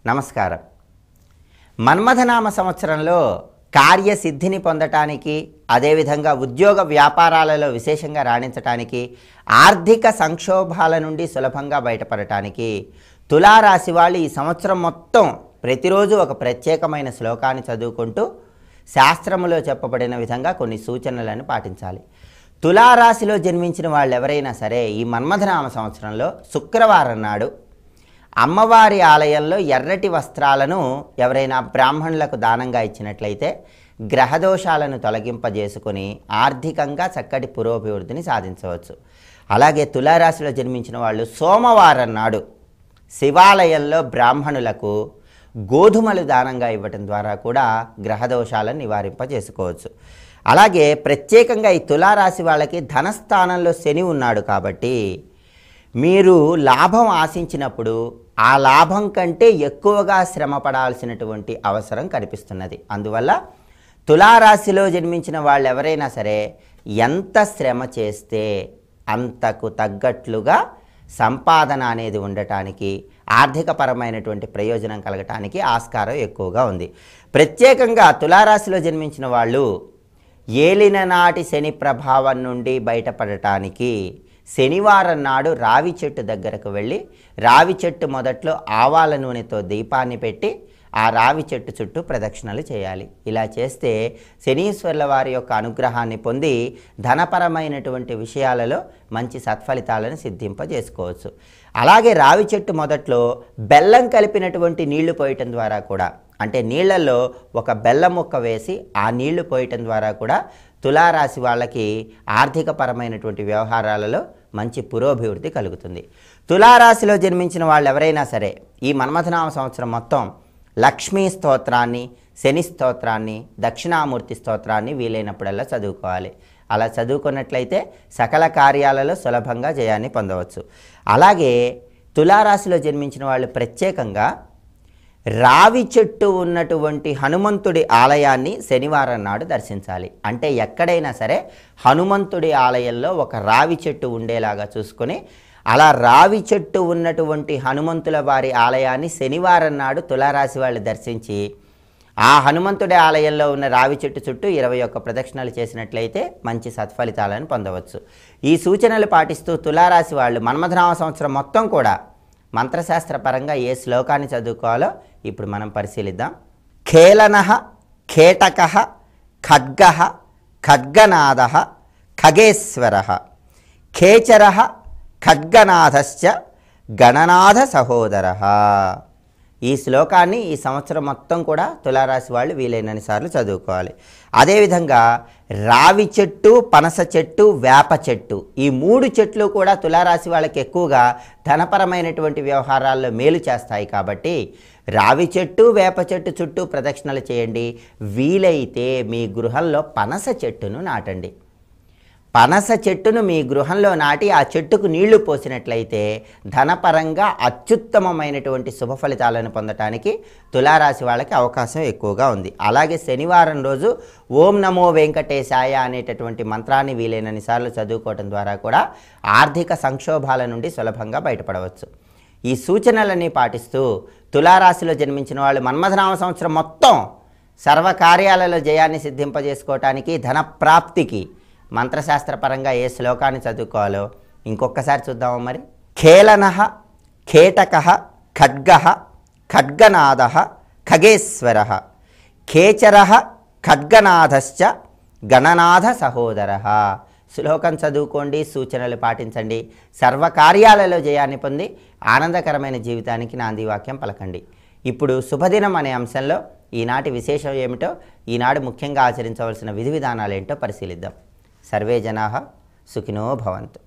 నమస్కారం. మన్మథనామ సంవత్సరంలో కార్యసిద్ధిని పొందటానికి, అదేవిధంగా ఉద్యోగ వ్యాపారాలలో విశేషంగా రాణించటానికి, ఆర్థిక సంక్షోభాల నుండి సులభంగా బయటపడటానికి తులారాశి వాళ్ళు ఈ సంవత్సరం మొత్తం ప్రతిరోజు ఒక ప్రత్యేకమైన శ్లోకాన్ని చదువుకుంటూ శాస్త్రములో చెప్పబడిన విధంగా కొన్ని సూచనలను పాటించాలి. తులారాశిలో జన్మించిన వాళ్ళు ఎవరైనా సరే ఈ మన్మథనామ సంవత్సరంలో శుక్రవారం నాడు అమ్మవారి ఆలయంలో ఎర్రటి వస్త్రాలను ఎవరైనా బ్రాహ్మణులకు దానంగా ఇచ్చినట్లయితే గ్రహదోషాలను తొలగింపజేసుకొని ఆర్థికంగా చక్కటి పురోభివృద్ధిని సాధించవచ్చు. అలాగే తులారాశిలో జన్మించిన వాళ్ళు సోమవారం నాడు శివాలయంలో బ్రాహ్మణులకు గోధుమలు దానంగా ఇవ్వటం ద్వారా కూడా గ్రహదోషాలను నివారింపజేసుకోవచ్చు. అలాగే ప్రత్యేకంగా ఈ తులారాశి వాళ్ళకి ధనస్థానంలో శని ఉన్నాడు కాబట్టి మీరు లాభం ఆశించినప్పుడు ఆ లాభం కంటే ఎక్కువగా శ్రమ పడాల్సినటువంటి అవసరం కనిపిస్తున్నది. అందువల్ల తులారాశిలో జన్మించిన వాళ్ళు ఎవరైనా సరే ఎంత శ్రమ చేస్తే అంతకు తగ్గట్లుగా సంపాదన అనేది ఉండటానికి, ఆర్థికపరమైనటువంటి ప్రయోజనం కలగటానికి ఆస్కారం ఎక్కువగా ఉంది. ప్రత్యేకంగా తులారాశిలో జన్మించిన వాళ్ళు ఏలిన నాటి శని ప్రభావం నుండి బయటపడటానికి శనివారం నాడు రావి చెట్టు దగ్గరకు వెళ్ళి రావి చెట్టు మొదట్లో ఆవాల నూనెతో దీపాన్ని పెట్టి ఆ రావి చెట్టు చుట్టూ ప్రదక్షిణలు చేయాలి. ఇలా చేస్తే శనీశ్వరుల వారి యొక్క అనుగ్రహాన్ని పొంది ధనపరమైనటువంటి విషయాలలో మంచి సత్ఫలితాలను సిద్ధింపజేసుకోవచ్చు. అలాగే రావి చెట్టు మొదట్లో బెల్లం కలిపినటువంటి నీళ్లు పోయటం ద్వారా కూడా, అంటే నీళ్లలో ఒక బెల్లం ముక్క వేసి ఆ నీళ్లు పోయటం ద్వారా కూడా తులారాశి వాళ్ళకి ఆర్థికపరమైనటువంటి వ్యవహారాలలో మంచి పురోభివృద్ధి కలుగుతుంది. తులారాశిలో జన్మించిన వాళ్ళు ఎవరైనా సరే ఈ మన్మథనామ సంవత్సరం మొత్తం లక్ష్మీ స్తోత్రాన్ని, శని స్తోత్రాన్ని, దక్షిణామూర్తి స్తోత్రాన్ని వీలైనప్పుడల్లా చదువుకోవాలి. అలా చదువుకున్నట్లయితే సకల కార్యాలలో సులభంగా జయాన్ని పొందవచ్చు. అలాగే తులారాశిలో జన్మించిన వాళ్ళు ప్రత్యేకంగా రావి చెట్టు ఉన్నటువంటి హనుమంతుడి ఆలయాన్ని శనివారం నాడు దర్శించాలి. అంటే ఎక్కడైనా సరే హనుమంతుడి ఆలయంలో ఒక రావి చెట్టు ఉండేలాగా చూసుకొని అలా రావి చెట్టు ఉన్నటువంటి హనుమంతుల వారి ఆలయాన్ని శనివారం నాడు తులారాశి వాళ్ళు దర్శించి ఆ హనుమంతుడి ఆలయంలో ఉన్న రావి చెట్టు చుట్టూ 21 ప్రదక్షిణలు చేసినట్లయితే మంచి సత్ఫలితాలను పొందవచ్చు. ఈ సూచనలు పాటిస్తూ తులారాశి వాళ్ళు మన్మథనామ సంవత్సరం మొత్తం కూడా మంత్రశాస్త్ర పరంగా ఏ శ్లోకాన్ని చదువుకోవాలో ఇప్పుడు మనం పరిశీలిద్దాం. ఖేళనః ఖేటకః ఖడ్గః ఖడ్గనాదః ఖగేశ్వరః ఖేచరః ఖడ్గనాథశ్చ గణనాథ సహోదరః. ఈ శ్లోకాన్ని ఈ సంవత్సరం మొత్తం కూడా తులారాశి వాళ్ళు వీలైనన్ని సార్లు చదువుకోవాలి. అదేవిధంగా రావి చెట్టు, పనస చెట్టు, వేప చెట్టు, ఈ 3 చెట్లు కూడా తులారాశి వాళ్ళకి ఎక్కువగా ధనపరమైనటువంటి వ్యవహారాల్లో మేలు చేస్తాయి. కాబట్టి రావి చెట్టు, వేప చెట్టు చుట్టూ ప్రదక్షిణలు చేయండి. వీలైతే మీ గృహంలో పనస చెట్టును నాటండి. పనస చెట్టును మీ గృహంలో నాటి ఆ చెట్టుకు నీళ్లు పోసినట్లయితే ధనపరంగా అత్యుత్తమమైనటువంటి శుభ ఫలితాలను పొందటానికి తులారాశి వాళ్ళకి అవకాశం ఎక్కువగా ఉంది. అలాగే శనివారం రోజు ఓం నమో వెంకటేశాయ అనేటటువంటి మంత్రాన్ని వీలైనన్ని సార్లు చదువుకోవటం ద్వారా కూడా ఆర్థిక సంక్షోభాల నుండి సులభంగా బయటపడవచ్చు. ఈ సూచనలన్నీ పాటిస్తూ తులారాశిలో జన్మించిన వాళ్ళు మన్మథనామ సంవత్సరం మొత్తం సర్వకార్యాలలో జయాన్ని సిద్ధింపజేసుకోవటానికి, ధనప్రాప్తికి మంత్రశాస్త్రపరంగా ఏ శ్లోకాన్ని చదువుకోవాలో ఇంకొకసారి చూద్దాము. మరి ఖేళనః ఖేటకః ఖడ్గః ఖడ్గనాదః ఖగేశ్వరః ఖేచరః ఖడ్గనాథశ్చ గణనాథ సహోదరః. శ్లోకం చదువుకోండి, సూచనలు పాటించండి, సర్వకార్యాలలో జయాన్ని పొంది ఆనందకరమైన జీవితానికి నాంది వాక్యం పలకండి. ఇప్పుడు శుభదినం అనే అంశంలో ఈనాటి విశేషం ఏమిటో, ఈనాడు ముఖ్యంగా ఆచరించవలసిన విధి విధానాలు ఏంటో పరిశీలిద్దాం. సర్వే జనాః సుఖినో భవంతు.